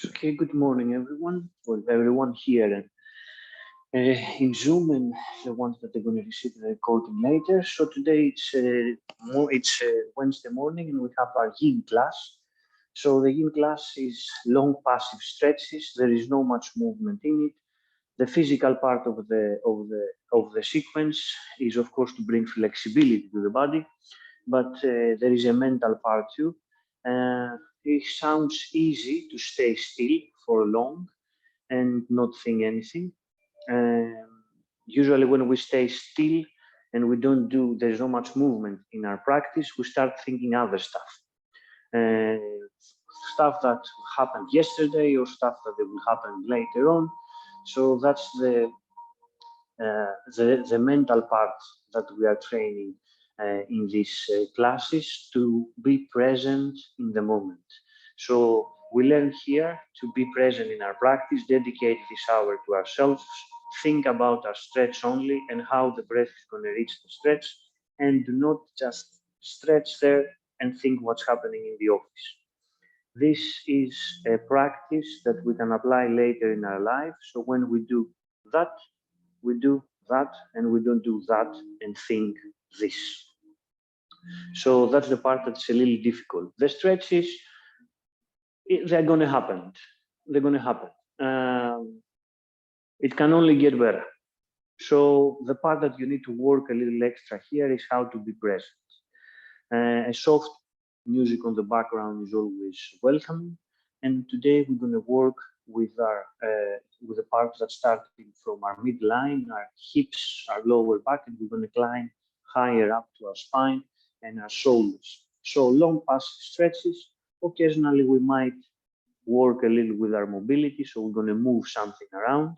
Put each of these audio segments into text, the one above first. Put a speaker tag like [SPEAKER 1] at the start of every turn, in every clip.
[SPEAKER 1] Okay, good morning, everyone. Well, everyone here in Zoom and the ones that are going to receive the recording later. So today it's Wednesday morning and we have our yin class. So the yin class is long passive stretches. There is no much movement in it. The physical part of the sequence is, of course, to bring flexibility to the body, but there is a mental part too. It sounds easy to stay still for long and not think anything. Usually when we stay still and we don't do, there's not much movement in our practice, we start thinking other stuff. Stuff that happened yesterday or stuff that will happen later on. So that's the mental part that we are training in these classes, to be present in the moment. So we learn here to be present in our practice, dedicate this hour to ourselves, think about our stretch only and how the breath is going to reach the stretch, and do not just stretch there and think what's happening in the office. This is a practice that we can apply later in our life. So when we do that, we do that, and we don't do that and think this. So that's the part that's a little difficult. The stretches, they're going to happen. They're going to happen. It can only get better. So the part that you need to work a little extra here is how to be present. A soft music on the background is always welcome. And today we're going to work with our with the parts that starting from our midline, our hips, our lower back, and we're going to climb higher up to our spine and our shoulders. So long passive stretches. Occasionally we might work a little with our mobility, so we're going to move something around,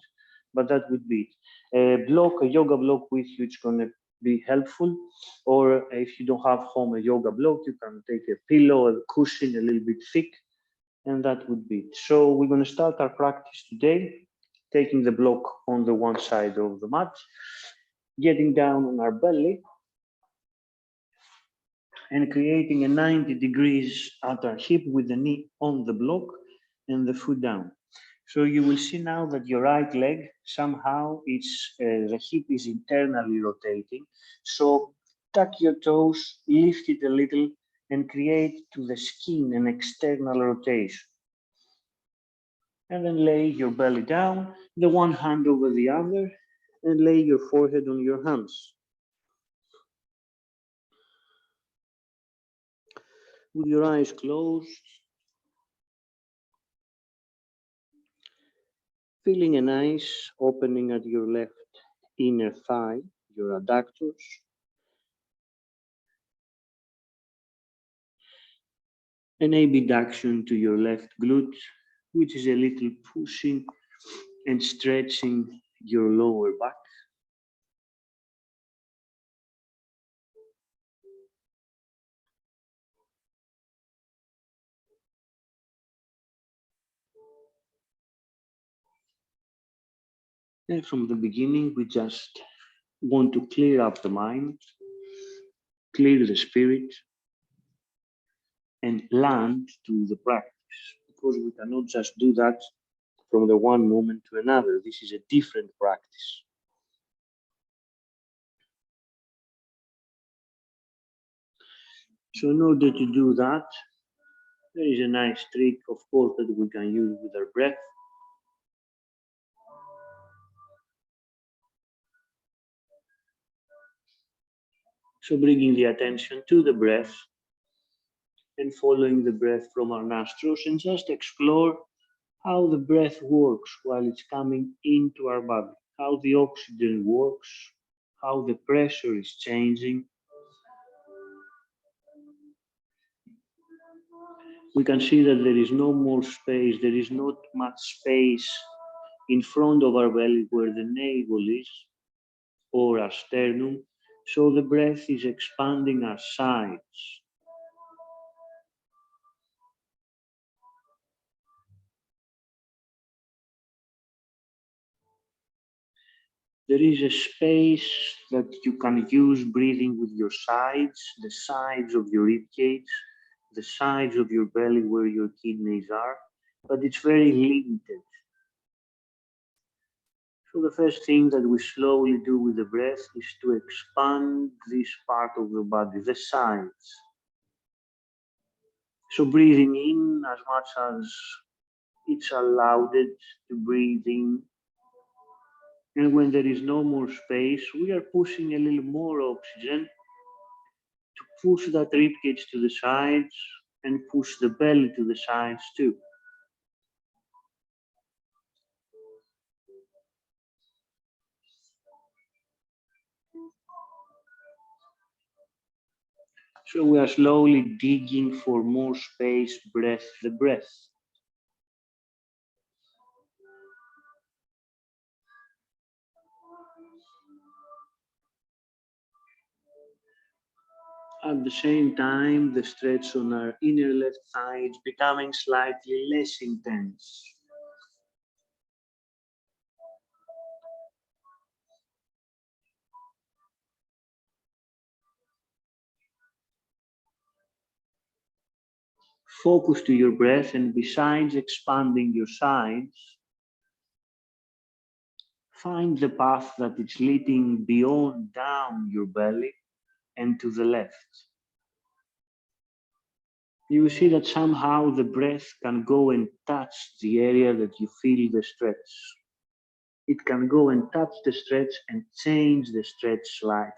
[SPEAKER 1] but that would be it. A yoga block with you, it's going to be helpful. Or if you don't have home a yoga block, you can take a pillow, a cushion a little bit thick, and that would be it. So we're going to start our practice today, taking the block on the one side of the mat, getting down on our belly, and creating a 90 degrees at our hip with the knee on the block and the foot down. So you will see now that your right leg, somehow the hip is internally rotating. So tuck your toes, lift it a little, and create to the skin an external rotation. And then lay your belly down, the one hand over the other, and lay your forehead on your hands. With your eyes closed, feeling a nice opening at your left inner thigh, your adductors. An abduction to your left glute, which is a little pushing and stretching your lower back. And from the beginning, we just want to clear up the mind, clear the spirit, and land to the practice, because we cannot just do that from the one moment to another. This is a different practice. So in order to do that, there is a nice trick, of course, that we can use with our breath. So bringing the attention to the breath and following the breath from our nostrils, and just explore how the breath works while it's coming into our body, how the oxygen works, how the pressure is changing. We can see that there is no more space, there is not much space in front of our belly where the navel is, or our sternum. So the breath is expanding our sides. There is a space that you can use breathing with your sides, the sides of your ribcage, the sides of your belly where your kidneys are, but it's very limited. So the first thing that we slowly do with the breath is to expand this part of the body, the sides. So breathing in as much as it's allowed it to breathe in. And when there is no more space, we are pushing a little more oxygen to push that ribcage to the sides and push the belly to the sides too. So we are slowly digging for more space, breath, the breath. At the same time, the stretch on our inner left thigh is becoming slightly less intense. Focus to your breath, and besides expanding your sides, find the path that is leading beyond down your belly and to the left. You will see that somehow the breath can go and touch the area that you feel the stretch. It can go and touch the stretch and change the stretch slightly.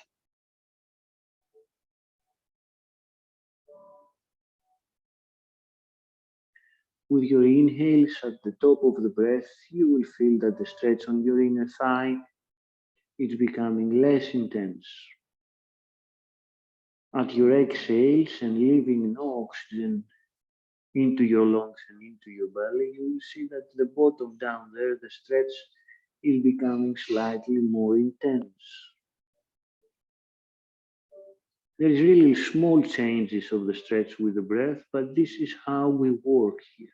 [SPEAKER 1] With your inhales at the top of the breath, you will feel that the stretch on your inner thigh is becoming less intense. At your exhales and leaving no oxygen into your lungs and into your belly, you will see that the bottom down there, the stretch, is becoming slightly more intense. There is really small changes of the stretch with the breath, but this is how we work here.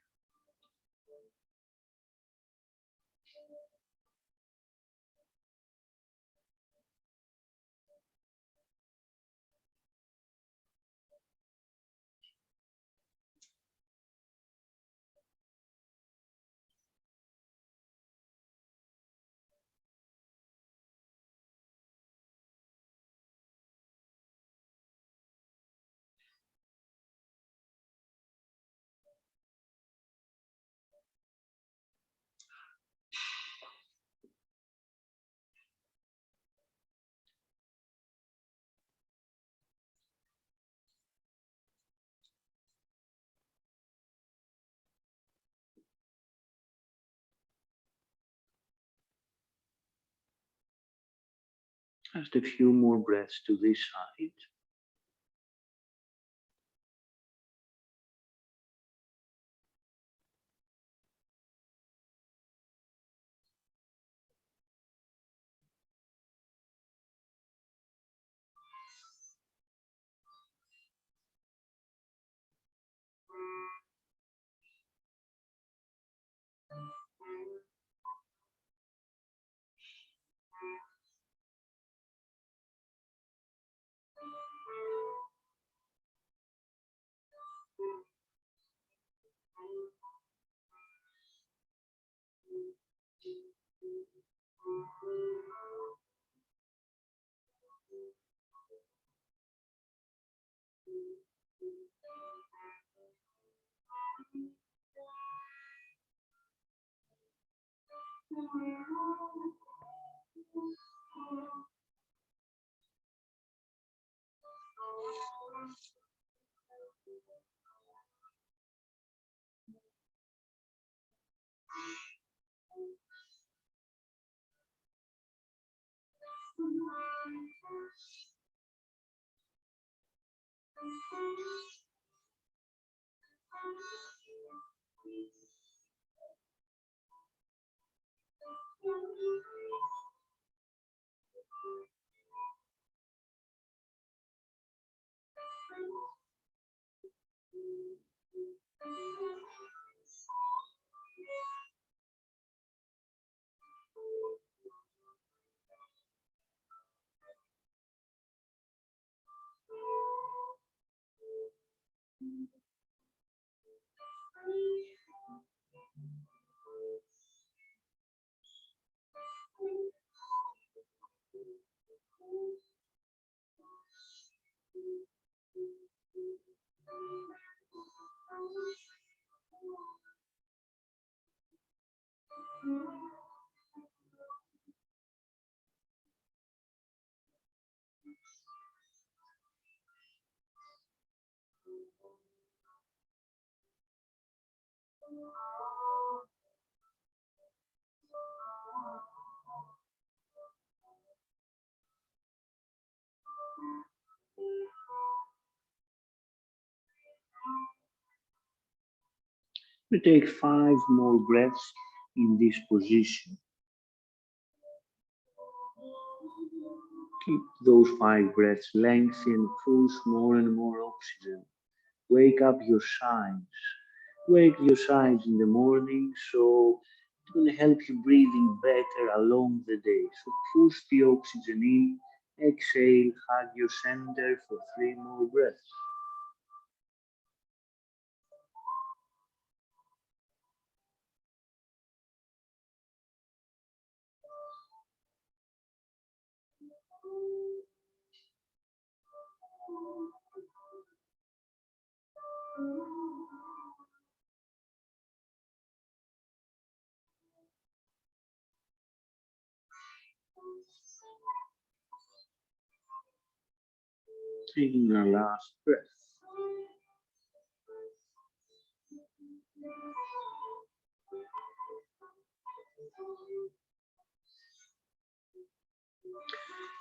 [SPEAKER 1] Just a few more breaths to this side. We take 5 more breaths in this position. Keep those 5 breaths lengthy and push more and more oxygen. Wake up your sides. Wake your sides in the morning, so it's going to help you breathing better along the day. So push the oxygen in, exhale, hug your center for 3 more breaths. Taking our last breath.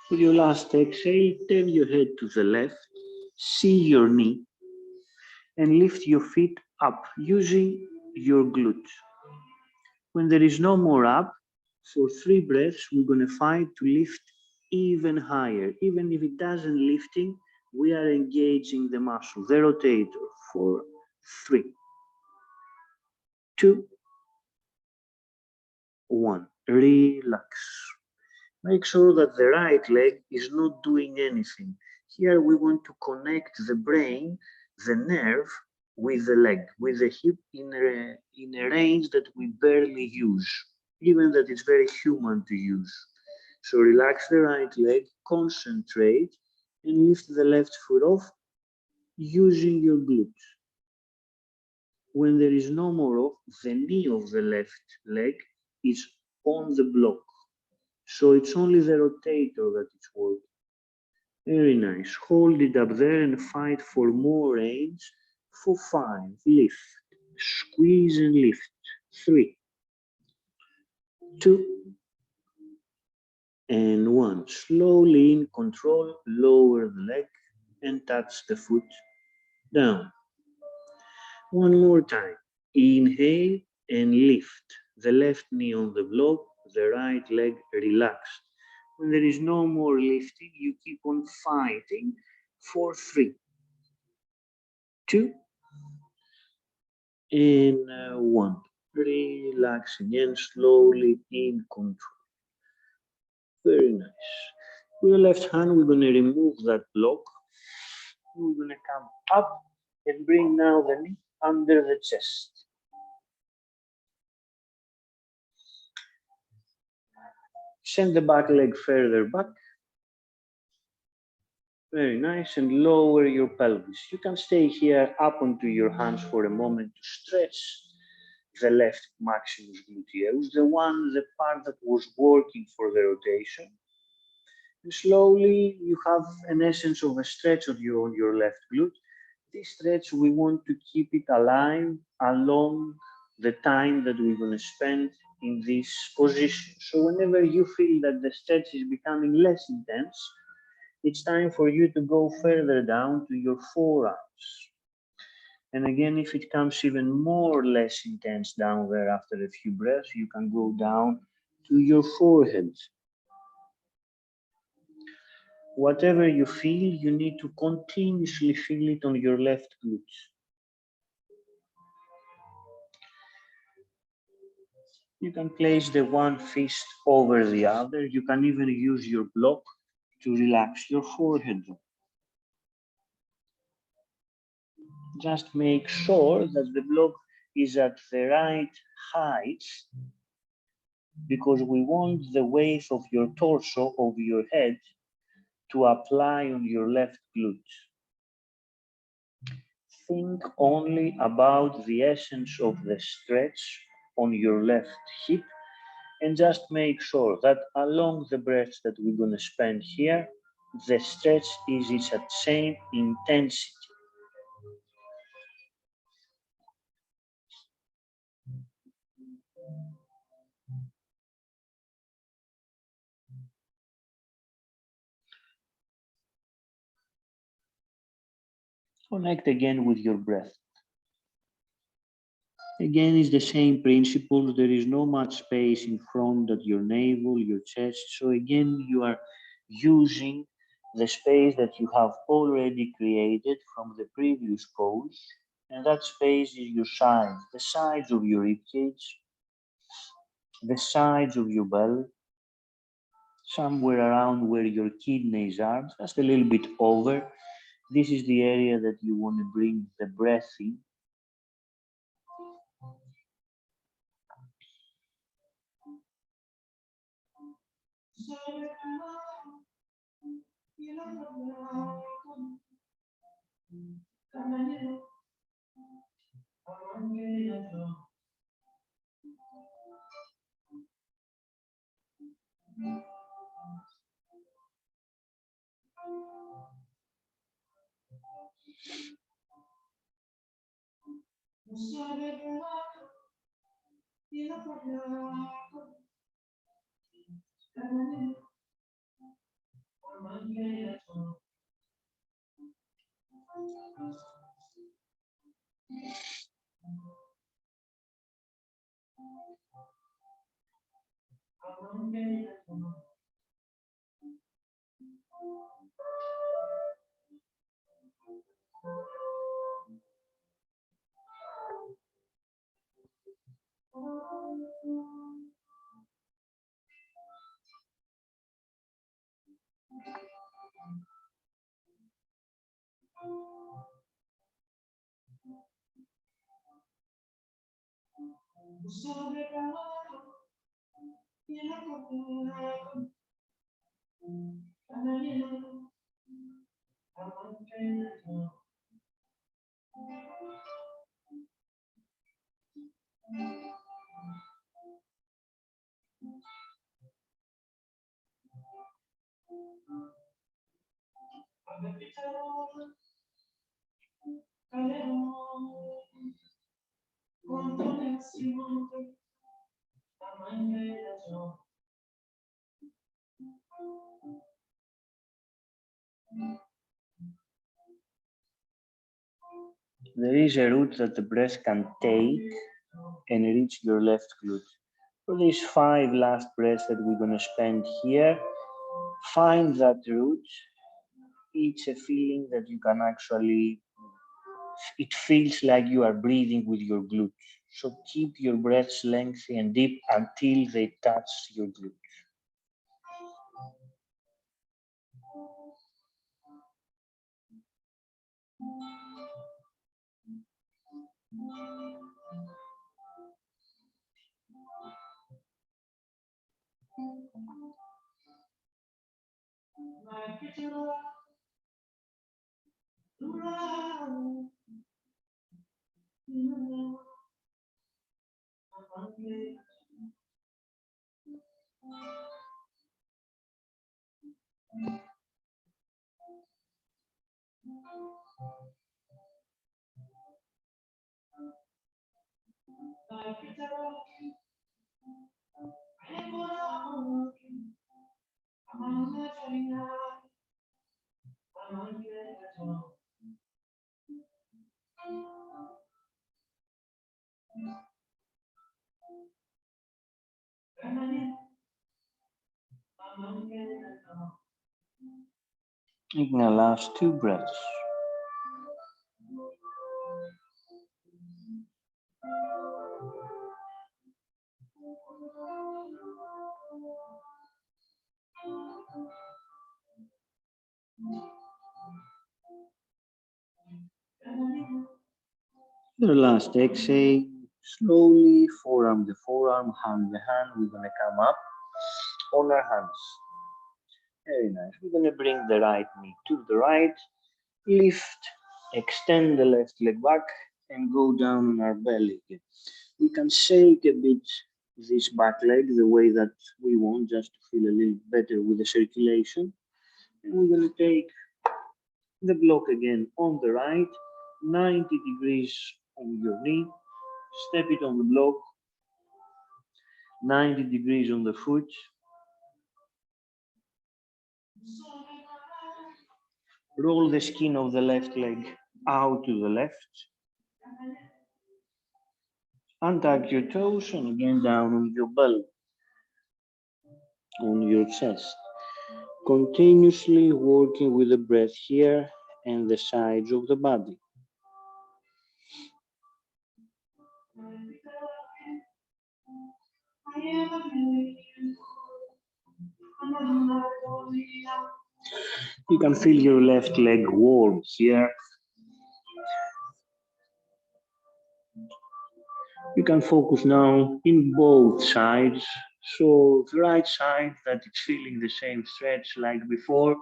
[SPEAKER 1] With your last exhale, turn your head to the left, see your knee, and lift your feet up using your glutes. When there is no more up, for 3 breaths, we're going to fight to lift even higher. Even if it doesn't lifting, we are engaging the muscle, the rotator, for 3, 2, 1. Relax. Make sure that the right leg is not doing anything. Here we want to connect the brain, the nerve, with the leg, with the hip in a range that we barely use, even that it's very human to use. So relax the right leg, concentrate, and lift the left foot off using your glutes. When there is no more off, the knee of the left leg is on the block. So it's only the rotator that is working. Very nice. Hold it up there and fight for more range. For 5, lift. Squeeze and lift. 3, 2, and 1. Slowly in control, lower the leg and touch the foot down. One more time. Inhale and lift. The left knee on the block, the right leg relaxed. When there is no more lifting, you keep on fighting for 3, 2, and 1. Relax again, slowly in control. Very nice. With the left hand, we're going to remove that block. We're going to come up and bring now the knee under the chest. Send the back leg further back. Very nice, and lower your pelvis. You can stay here up onto your hands for a moment to stretch the left maximus gluteus, the part that was working for the rotation. And slowly you have an essence of a stretch on your left glute. This stretch, we want to keep it alive along the time that we're going to spend in this position. So whenever you feel that the stretch is becoming less intense, it's time for you to go further down to your forearms. And again, if it comes even more or less intense down there after a few breaths, you can go down to your forehead. Whatever you feel, you need to continuously feel it on your left glute. You can place the one fist over the other. You can even use your block to relax your forehead. Just make sure that the block is at the right height, because we want the weight of your torso, of your head, to apply on your left glute. Think only about the essence of the stretch on your left hip, and just make sure that along the breaths that we're going to spend here, the stretch is at same intensity. Connect again with your breath. Again, it's the same principle. There is no much space in front at your navel, your chest. So again, you are using the space that you have already created from the previous pose. And that space is your sides, the sides of your ribcage, the sides of your belly, somewhere around where your kidneys are, just a little bit over. This is the area that you want to bring the breath in. There is a route that the breath can take and reach your left glute. For these 5 last breaths that we're going to spend here, find that route. It's a feeling that you can actually, it feels like you are breathing with your glutes. So keep your breaths lengthy and deep until they touch your glutes. You can allow 2 breaths. Your last exhale, slowly forearm to forearm, hand to hand, we're going to come up on our hands. Very nice. We're going to bring the right knee to the right, lift, extend the left leg back, and go down on our belly. We can shake a bit this back leg the way that we want, just to feel a little better with the circulation. And we're going to take the block again on the right, 90 degrees on your knee, step it on the block, 90 degrees on the foot. Roll the skin of the left leg out to the left, untuck your toes and again down on your belly, on your chest. Continuously working with the breath here and the sides of the body. You can feel your left leg warm here. You can focus now in both sides. So the right side that it's feeling the same stretch like before.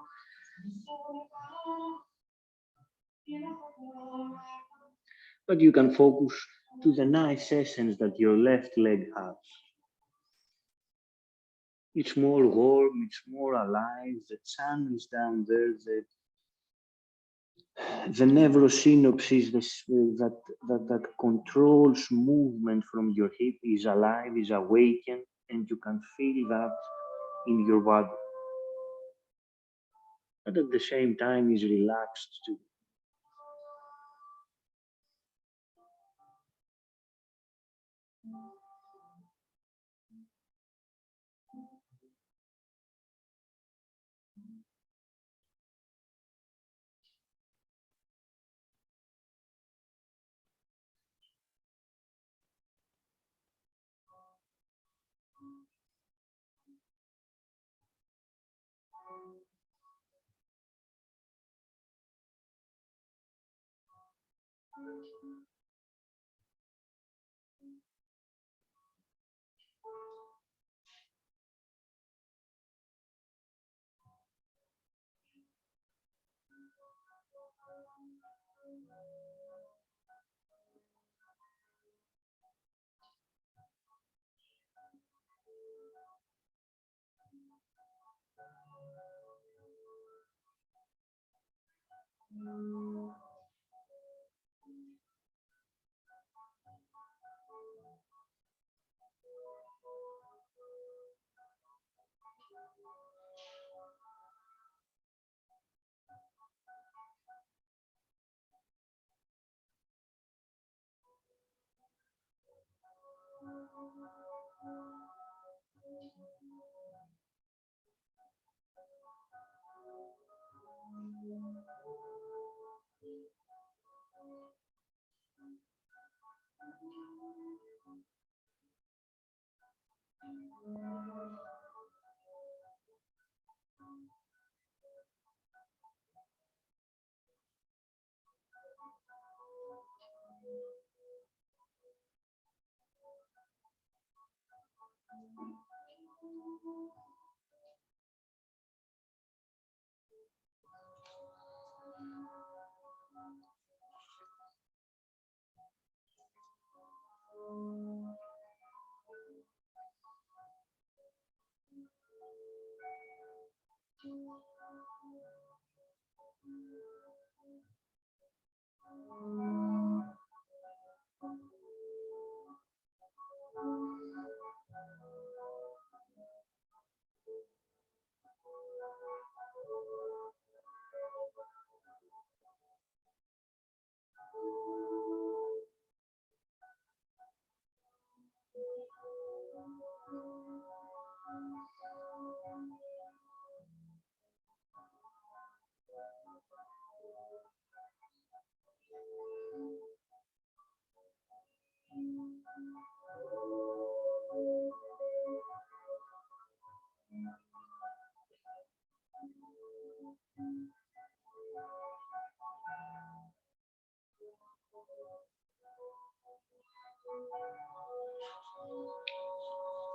[SPEAKER 1] But you can focus to the nice essence that your left leg has. It's more warm, it's more alive, the channels down there, the neurosynapses that controls movement from your hip is alive, is awakened, and you can feel that in your body. But at the same time is relaxed too.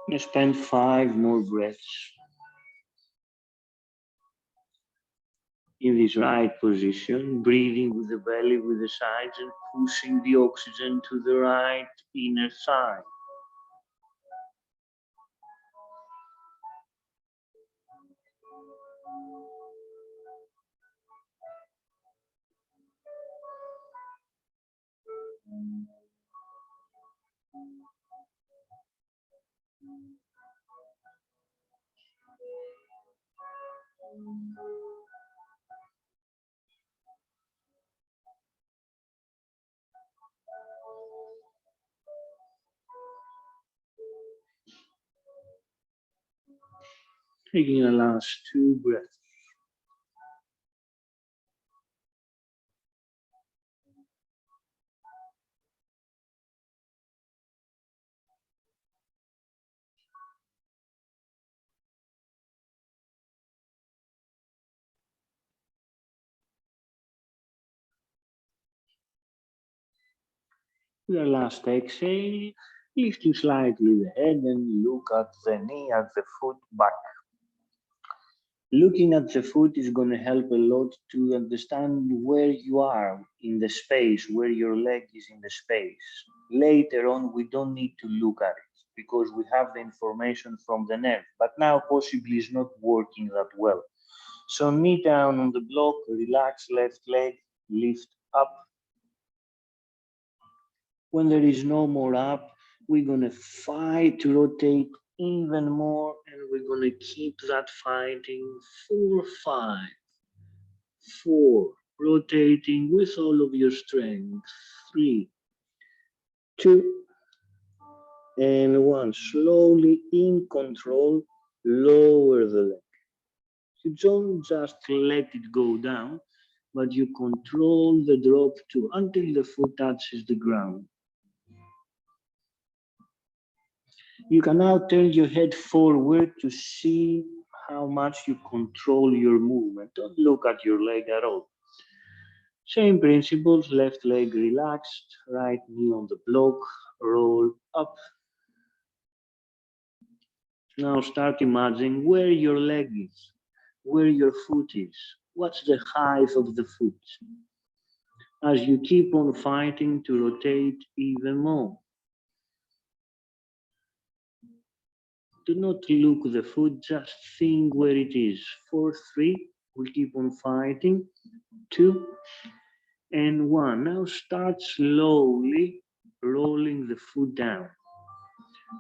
[SPEAKER 1] You spend 5 more breaths in this right position, breathing with the belly, with the sides, and pushing the oxygen to the right inner thigh. Taking the last 2 breaths. Your last exhale, lifting slightly the head and look at the knee, at the foot back. Looking at the foot is going to help a lot to understand where you are in the space, where your leg is in the space. Later on, we don't need to look at it because we have the information from the nerve, but now possibly it's not working that well. So knee down on the block, relax left leg, lift up. When there is no more up, we're going to fight to rotate even more, and we're going to keep that fighting 4, 5, 4, rotating with all of your strength, 3, 2, and 1. Slowly in control, lower the leg. You don't just let it go down, but you control the drop too until the foot touches the ground. You can now turn your head forward to see how much you control your movement. Don't look at your leg at all. Same principles, left leg relaxed, right knee on the block, roll up. Now start imagining where your leg is, where your foot is. What's the height of the foot? As you keep on fighting to rotate even more. Do not look the foot, just think where it is. 4, 3, we'll keep on fighting. 2, and 1. Now start slowly rolling the foot down.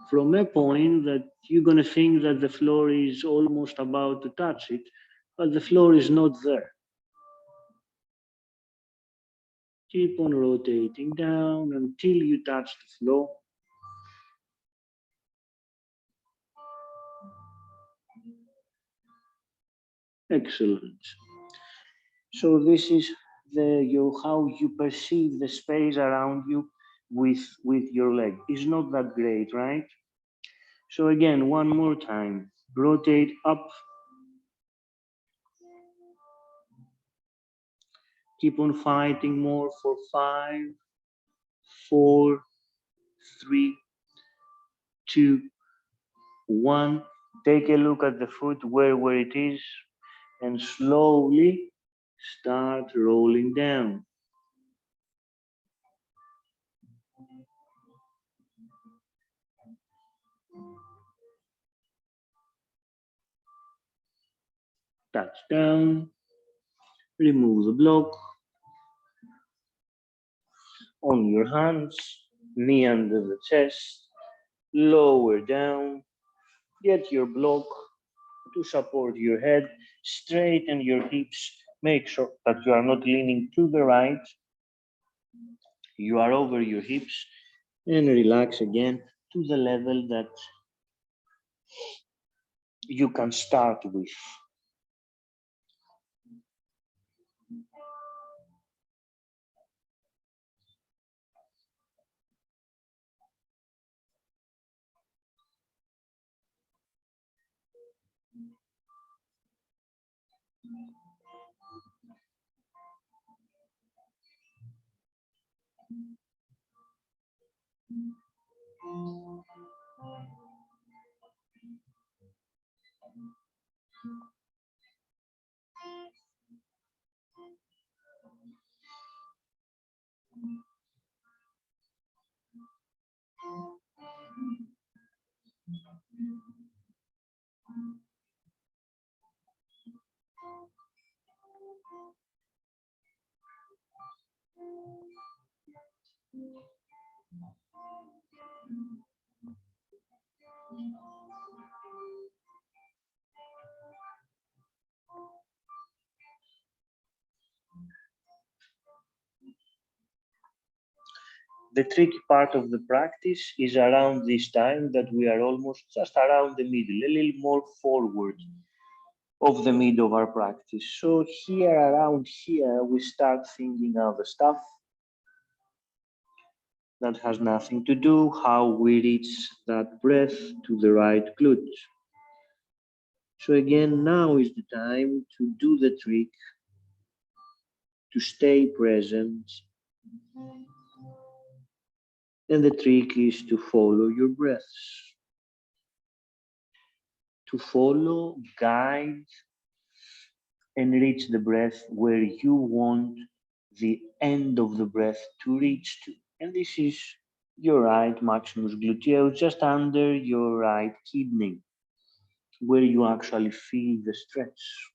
[SPEAKER 1] From a point that you're going to think that the floor is almost about to touch it, but the floor is not there. Keep on rotating down until you touch the floor. Excellent. So this is how you perceive the space around you with your leg. It's not that great, right? So again, one more time. Rotate up. Keep on fighting more for 5, 4, 3, 2, 1. Take a look at the foot where it is and slowly start rolling down. Touch down, remove the block. On your hands, knee under the chest, lower down, get your block to support your head, straighten your hips, make sure that you are not leaning to the right, you are over your hips, and relax again to the level that you can start with. The tricky part of the practice is around this time that we are almost just around the middle, a little more forward of the middle of our practice. So here, around here, we start thinking of the stuff that has nothing to do, how we reach that breath to the right glute. So again, now is the time to do the trick, to stay present. And the trick is to follow your breaths. To follow, guide, and reach the breath where you want the end of the breath to reach to. And this is your right maximus gluteus, just under your right kidney, where you actually feel the stretch.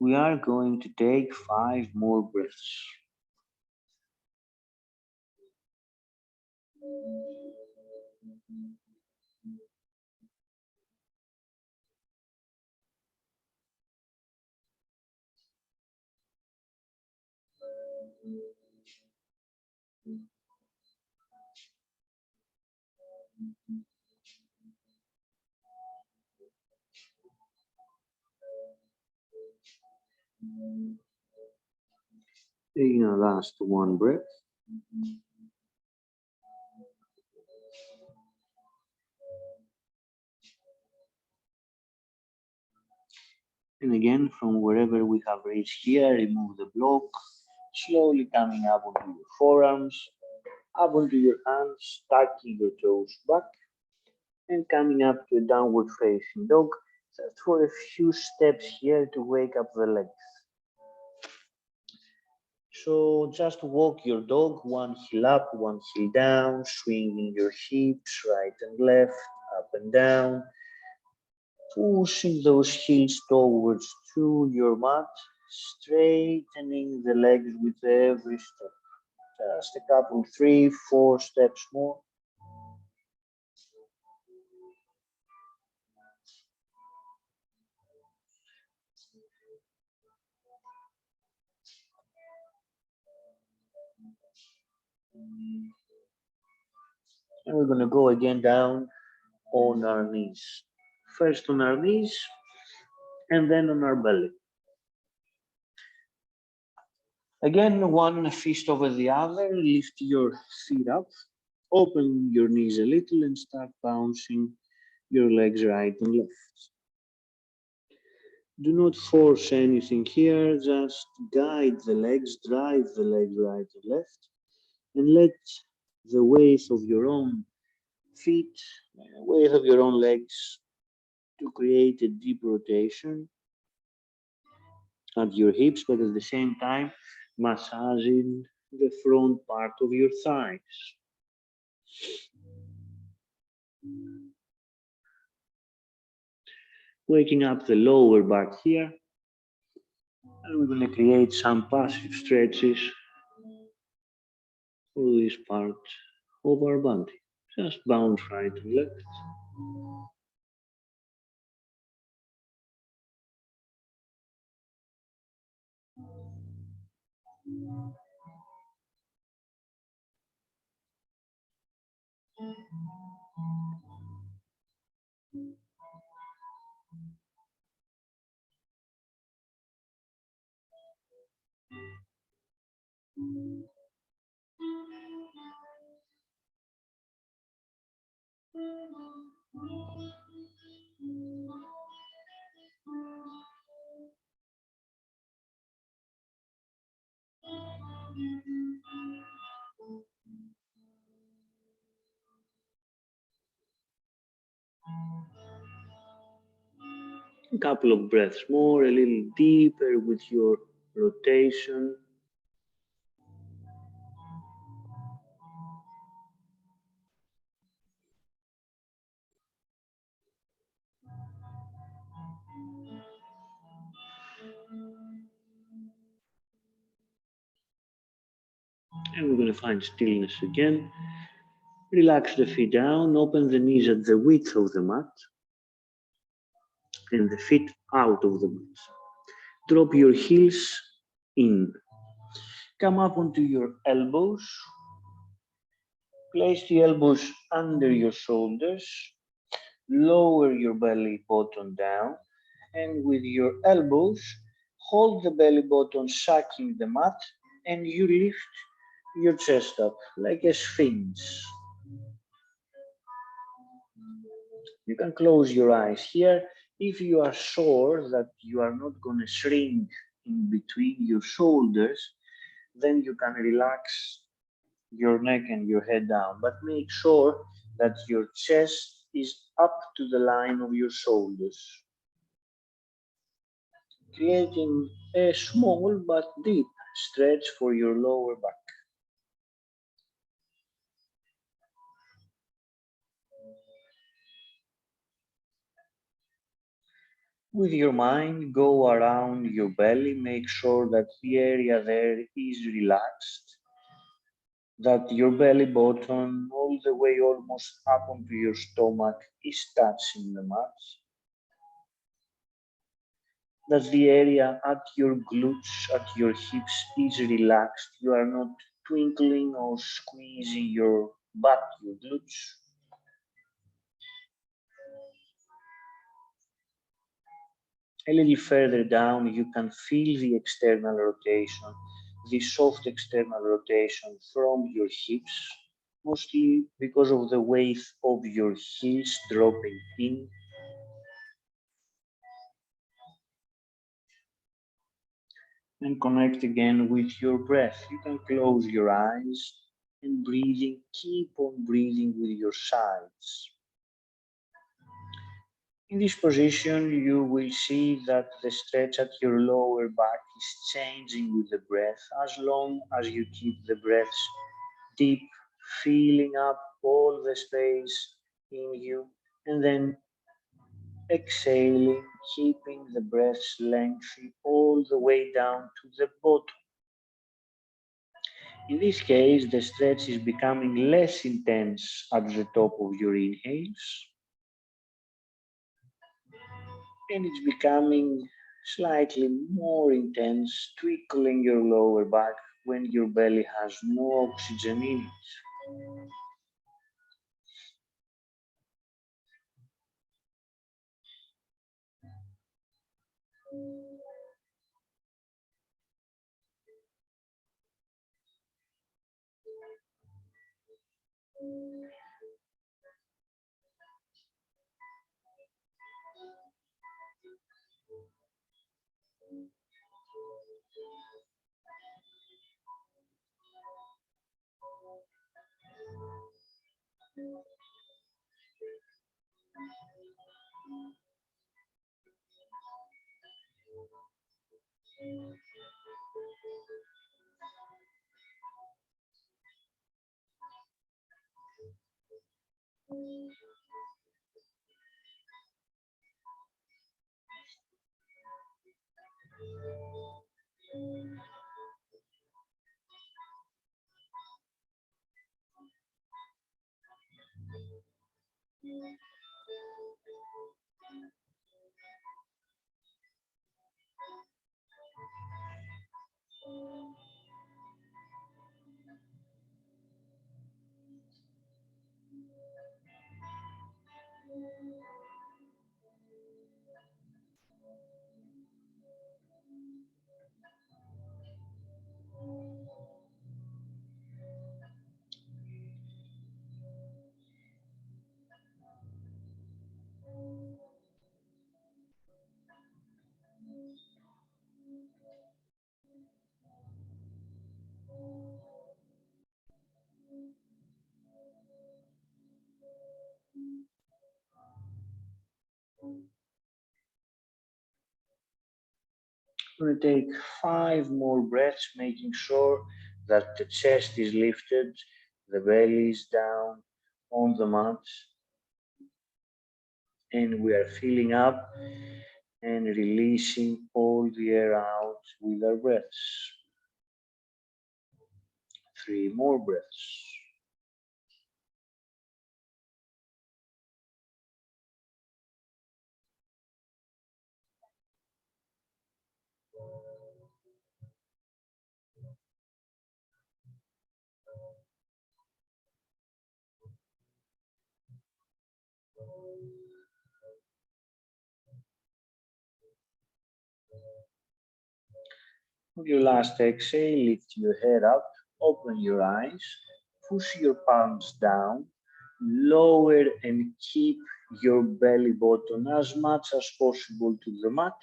[SPEAKER 1] We are going to take 5 more breaths. Taking a last one breath. And again, from wherever we have reached here, remove the block, slowly coming up onto your forearms, up onto your hands, tucking your toes back, and coming up to a downward facing dog, just for a few steps here to wake up the legs. So just walk your dog, one heel up, one heel down, swinging your hips right and left, up and down, pushing those heels towards to your mat, straightening the legs with every step. Just a couple, 3, 4 steps more. And we're going to go again down on our knees. First on our knees and then on our belly. Again, one fist over the other, lift your feet up, open your knees a little and start bouncing your legs right and left. Do not force anything here, just guide the legs, drive the legs right and left, and let the weight of your own feet, weight of your own legs to create a deep rotation at your hips, but at the same time, massaging the front part of your thighs. Waking up the lower back here, and we're going to create some passive stretches for this part of our body. Just bounce right and left. A couple of breaths more, a little deeper with your rotation. And we're going to find stillness again. Relax the feet down, open the knees at the width of the mat, and the feet out of the mat. Drop your heels in. Come up onto your elbows. Place the elbows under your shoulders. Lower your belly button down, and with your elbows, hold the belly button sucking the mat, and you lift your chest up like a sphinx. You can close your eyes here if you are sure that you are not going to shrink in between your shoulders. Then you can relax your neck and your head down, but make sure that your chest is up to the line of your shoulders, creating a small but deep stretch for your lower back. With your mind, go around your belly, make sure that the area there is relaxed, that your belly button all the way almost up onto your stomach is touching the mat, that the area at your glutes, at your hips is relaxed. You are not twinkling or squeezing your butt, your glutes. A little further down, you can feel the external rotation, the soft external rotation from your hips, mostly because of the weight of your heels dropping in. And connect again with your breath. You can close your eyes and breathing, keep on breathing with your sides. In this position, you will see that the stretch at your lower back is changing with the breath as long as you keep the breaths deep, filling up all the space in you, and then exhaling, keeping the breaths lengthy all the way down to the bottom. In this case, the stretch is becoming less intense at the top of your inhales, and it's becoming slightly more intense, twinkling your lower back when your belly has no oxygen in it. We're going to take 5 more breaths, making sure that the chest is lifted, the belly is down on the mat, and we are filling up and releasing all the air out with our breaths. 3 more breaths. With your last exhale, lift your head up, open your eyes, push your palms down, lower and keep your belly button as much as possible to the mat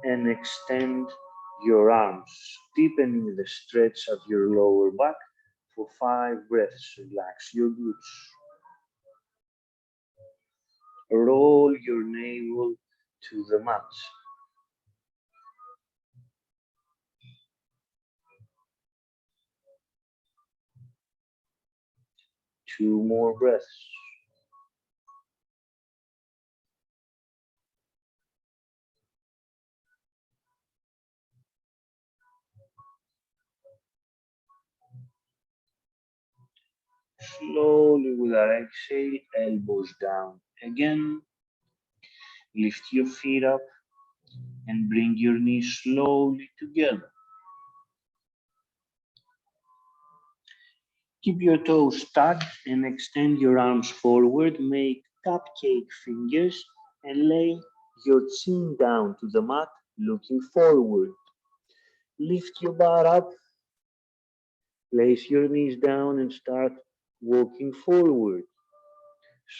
[SPEAKER 1] and extend your arms, deepening the stretch of your lower back for 5 breaths. Relax your glutes. Roll your navel to the mat. 2 more breaths. Slowly with our exhale, elbows down. Again, lift your feet up and bring your knees slowly together. Keep your toes tucked and extend your arms forward. Make cupcake fingers and lay your chin down to the mat, looking forward. Lift your butt up, place your knees down and start walking forward.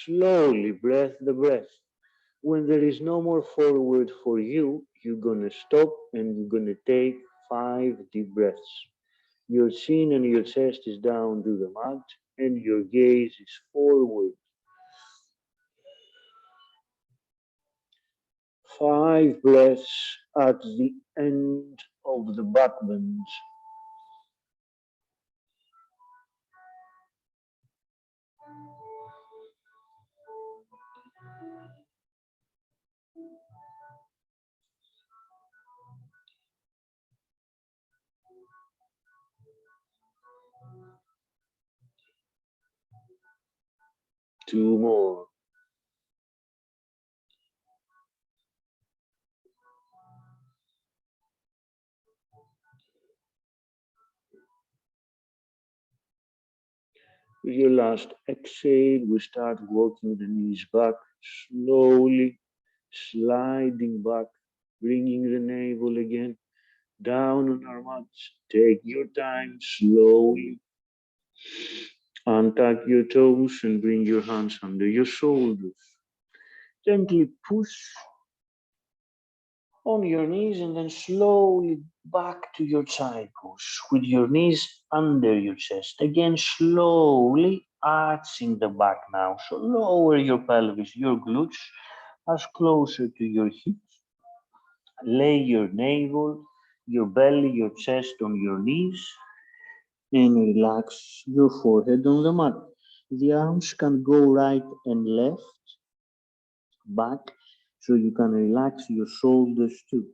[SPEAKER 1] Slowly, breath the breath. When there is no more forward for you, you're gonna stop and you're gonna take 5 deep breaths. Your chin and your chest is down to the mat and your gaze is forward. 5 breaths at the end of the back bend. 2 more. With your last exhale, we start walking the knees back, slowly sliding back, bringing the navel again down on our mats. Take your time, slowly untuck your toes and bring your hands under your shoulders. Gently push on your knees and then slowly back to your side push with your knees under your chest. Again, slowly arching the back now. So lower your pelvis, your glutes as closer to your hips. Lay your navel, your belly, your chest on your knees and relax your forehead on the mat. The arms can go right and left, back, so you can relax your shoulders too.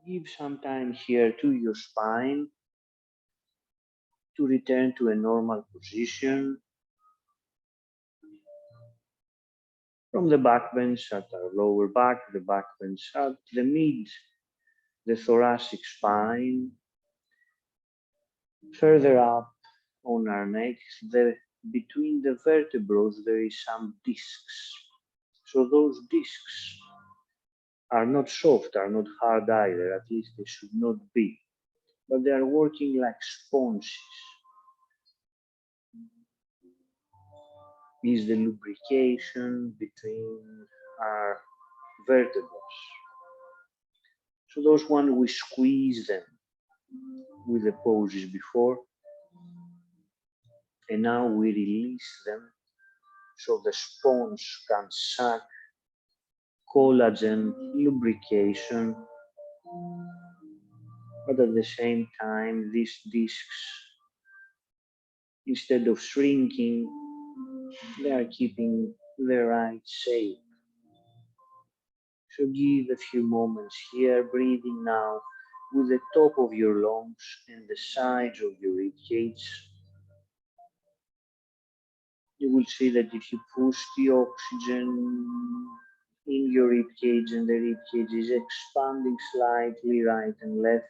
[SPEAKER 1] Give some time here to your spine to return to a normal position. From the back bench at our lower back, the back bench at the mid, the thoracic spine. Further up on our neck, between the vertebrae, there is some discs. So those discs are not soft, are not hard either, at least they should not be, but they are working like sponges. Is the lubrication between our vertebrae. So those ones we squeeze them with the poses before, and now we release them so the sponge can suck collagen lubrication, but at the same time these discs, instead of shrinking, they are keeping the right shape. So give a few moments here, breathing now with the top of your lungs and the sides of your ribcage. You will see that if you push the oxygen in your ribcage and the ribcage is expanding slightly right and left,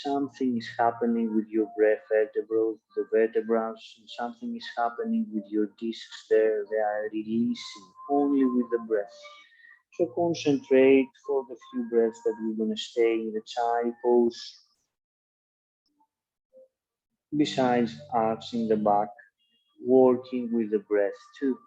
[SPEAKER 1] something is happening with your breath vertebrae, the vertebrae, and something is happening with your discs there. They are releasing only with the breath. So concentrate for the few breaths that we're going to stay in the child pose. Besides arching the back, working with the breath too.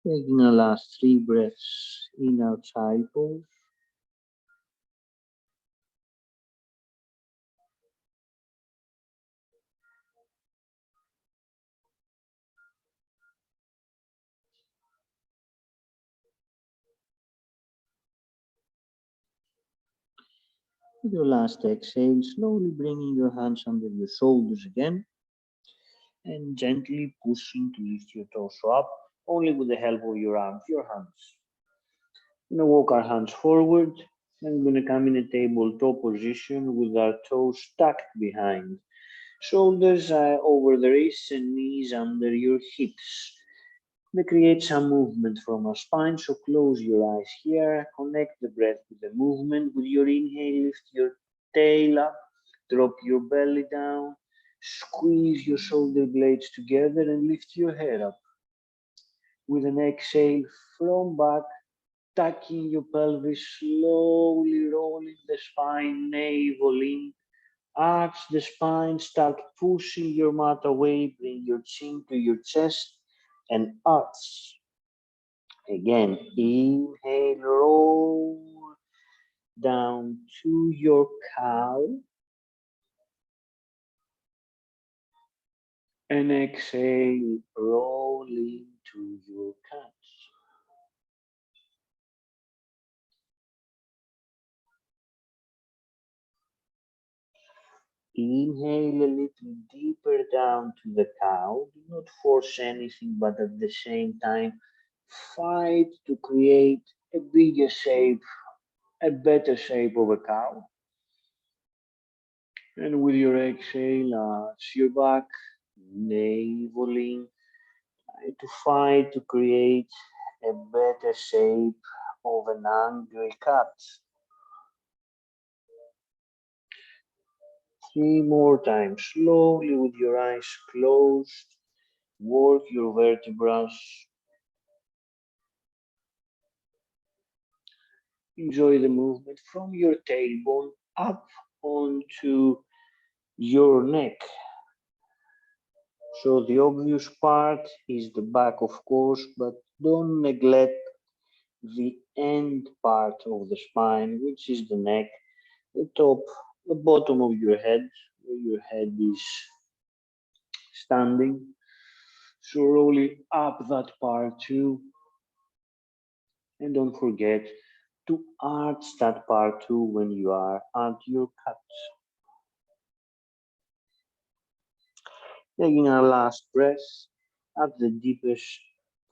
[SPEAKER 1] Taking our last 3 breaths in our child pose. With your last exhale, slowly bringing your hands under your shoulders again and gently pushing to lift your torso up, only with the help of your arms, your hands. We're going to walk our hands forward and we're going to come in a tabletop position with our toes tucked behind. Shoulders over the wrists and knees under your hips. We create some movement from our spine, so close your eyes here, connect the breath with the movement. With your inhale, lift your tail up, drop your belly down, squeeze your shoulder blades together and lift your head up. With an exhale from back, tucking your pelvis, slowly rolling the spine, navel in, arch the spine, start pushing your mat away, bring your chin to your chest and arch. Again, inhale, roll down to your cow. And exhale, roll into your cat. Inhale a little deeper down to the cow. Do not force anything, but at the same time, fight to create a bigger shape, a better shape of a cow. And with your exhale, arch your back, navel in, try to fight to create a better shape of an angry cat. 3 more times, slowly with your eyes closed, work your vertebrae. Enjoy the movement from your tailbone up onto your neck. So the obvious part is the back, of course, but don't neglect the end part of the spine, which is the neck, the top, the bottom of your head, where your head is standing. So roll it up that part too. And don't forget to arch that part too when you are at your cat. Taking our last breath at the deepest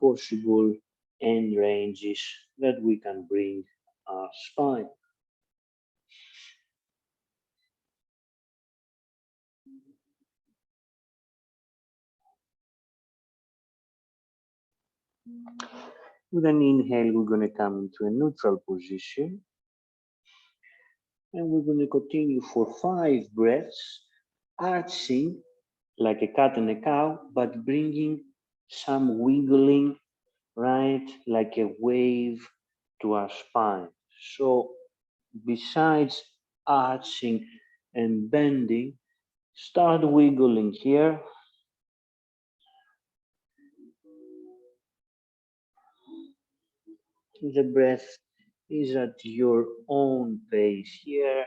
[SPEAKER 1] possible end ranges that we can bring our spine. With an inhale, we're going to come into a neutral position. And we're going to continue for 5 breaths, arching like a cat and a cow, but bringing some wiggling, right, like a wave to our spine. So besides arching and bending, start wiggling here. The breath is at your own pace here.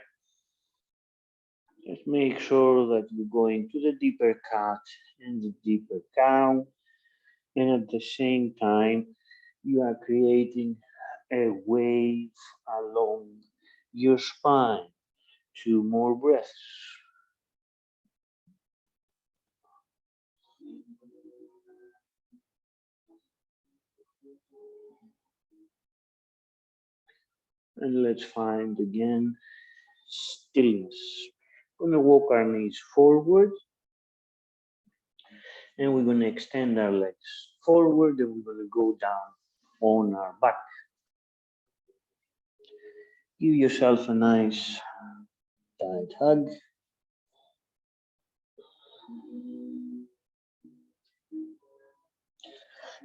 [SPEAKER 1] Just make sure that you go into the deeper cat and the deeper cow. And at the same time, you are creating a wave along your spine. 2 more breaths. And let's find again stillness. We're going to walk our knees forward and we're going to extend our legs forward and we're going to go down on our back. Give yourself a nice tight hug.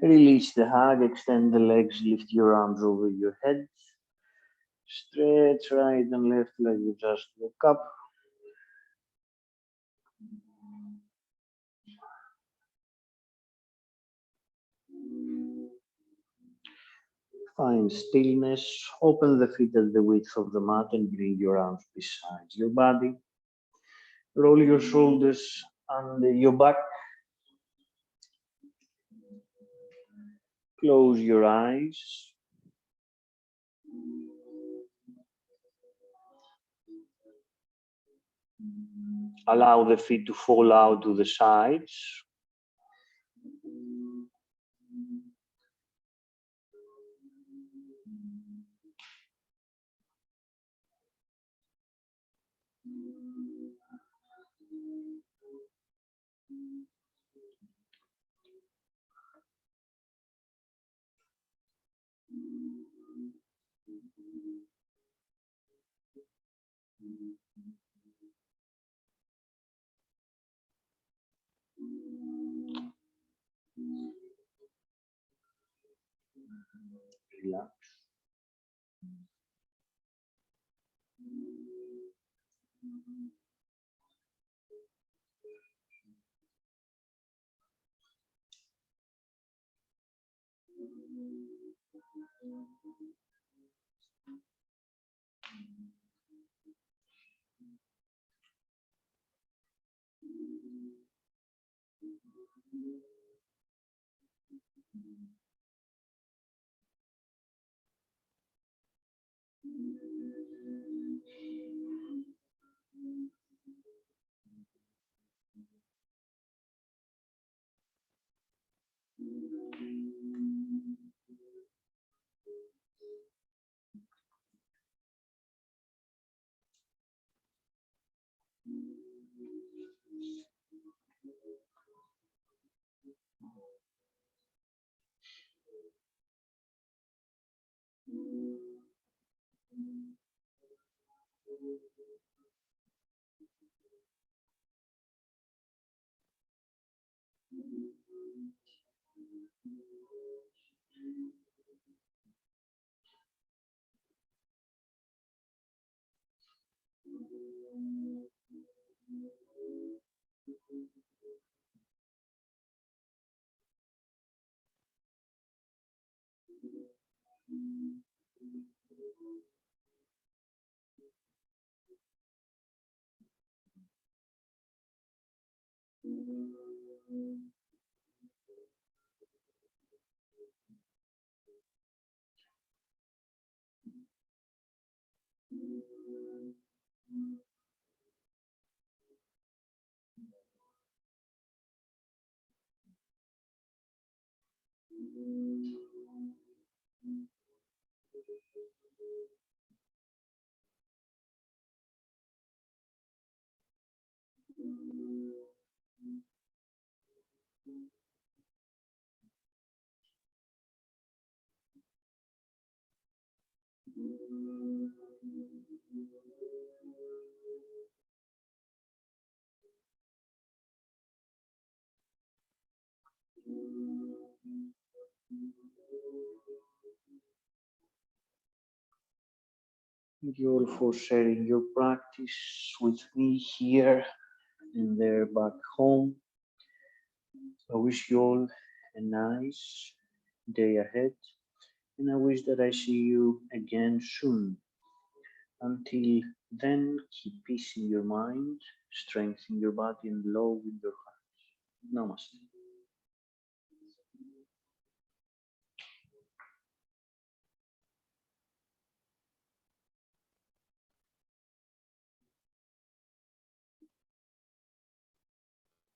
[SPEAKER 1] Release the hug, extend the legs, lift your arms over your head. Stretch right and left like you just woke up. Find stillness, open the feet at the width of the mat and bring your arms beside your body. Roll your shoulders under your back. Close your eyes. Allow the feet to fall out to the sides. Relax. Thank you all for sharing your practice with me here and there back home. I wish you all a nice day ahead, and I wish that I see you again soon. Until then, keep peace in your mind, strength in your body, and love in your heart. Namaste.